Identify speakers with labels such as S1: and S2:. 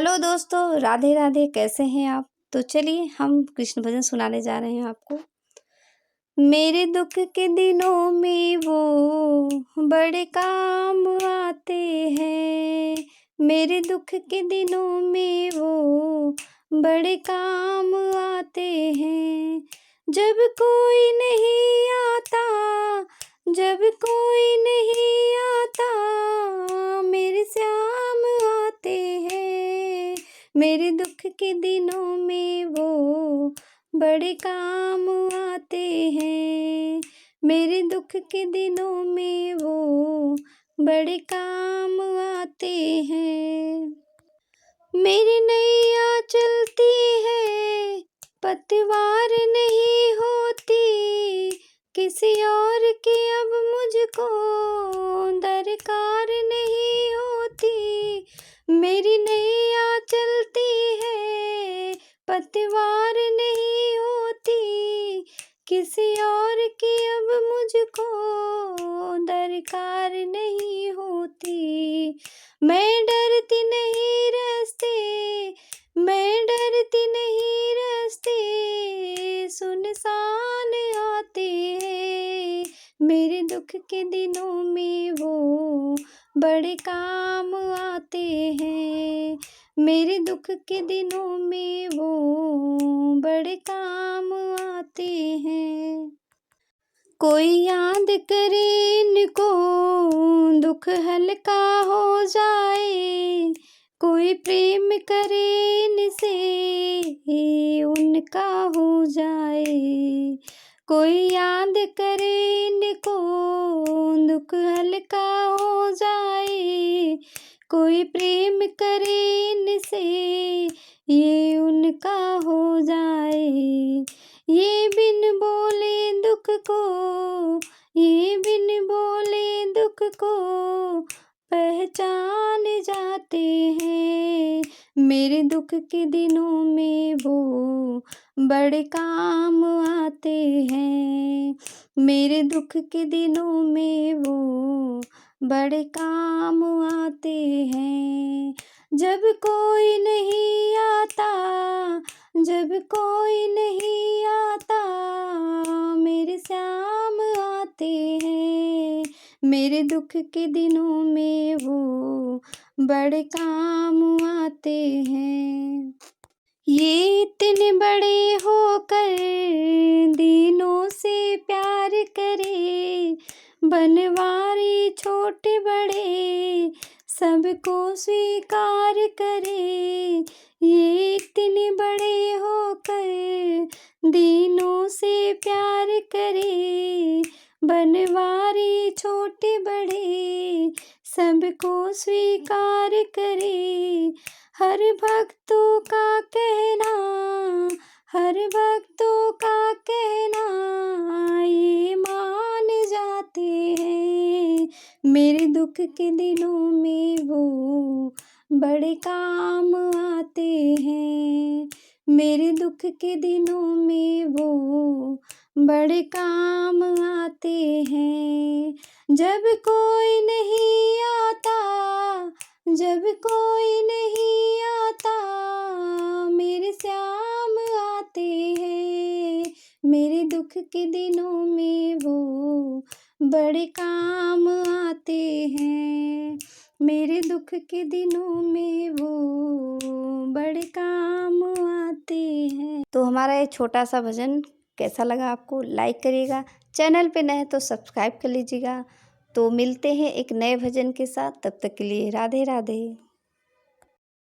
S1: Hello दोस्तों, राधे राधे। कैसे हैं आप? तो चलिए हम कृष्ण भजन सुनाने जा रहे हैं आपको। मेरे दुख के दिनों में वो बड़े काम आते हैं। मेरे दुख के दिनों में वो बड़े काम आते हैं। जब कोई नहीं आता, जब कोई नहीं आता, मेरे श्याम आते हैं। मेरे दुख के दिनों में वो बड़े काम आते हैं। मेरे दुख के दिनों में वो बड़े काम आते हैं। मेरी नैया चलती है, पतवार नहीं होती, किसी और की अब मुझको दरकार नहीं होती। मेरी नैया चलती है, पतवार नहीं होती, किसी और की अब मुझको दरकार नहीं होती। मैं डरती नहीं रास्ते, मैं डरती नहीं रास्ते, सुनसान आते हैं। मेरे दुख के दिनों में वो बड़े काम आते हैं। मेरे दुख के दिनों में वो बड़े काम आते हैं। कोई याद करे इनको, दुख हल्का हो जाए। कोई प्रेम करे इनसे, उनका हो जाए। कोई याद करे इनको, दुख हल्का हो जाए। कोई प्रेम करे इनसे, ये उनका हो जाए। ये बिन बोले दुख को, ये बिन बोले दुख को पहचान जाते हैं। मेरे दुख के दिनों में वो बड़े काम आते हैं। मेरे दुख के दिनों में वो बड़े काम आते हैं। जब कोई नहीं आता, जब कोई नहीं आता, मेरे श्याम आते हैं। मेरे दुख के दिनों में वो बड़े काम आते हैं। ये इतने बड़े होकर दीनों से प्यार करे, बनवारी छोटे बड़े सबको स्वीकार करे। ये इतने बड़े होकर दीनों से प्यार करे, बनवारी छोटे बड़े सबको स्वीकार करे। हर भक्तों का कहना, हर भक्तों का कहना, ये मान जाते हैं। मेरे दुख के दिनों में वो बड़े काम आते हैं। मेरे दुख के दिनों में वो बड़े काम आते हैं। जब कोई नहीं आता, जब कोई नहीं आता, मेरे श्याम आते हैं। मेरे दुख के दिनों में वो बड़े काम आते हैं। मेरे दुख के दिनों में वो बड़े काम आते हैं। तो हमारा ये छोटा सा भजन कैसा लगा आपको? लाइक करिएगा। चैनल पे नए हैं तो सब्सक्राइब कर लीजिएगा। तो मिलते हैं एक नए भजन के साथ। तब तक के लिए राधे राधे।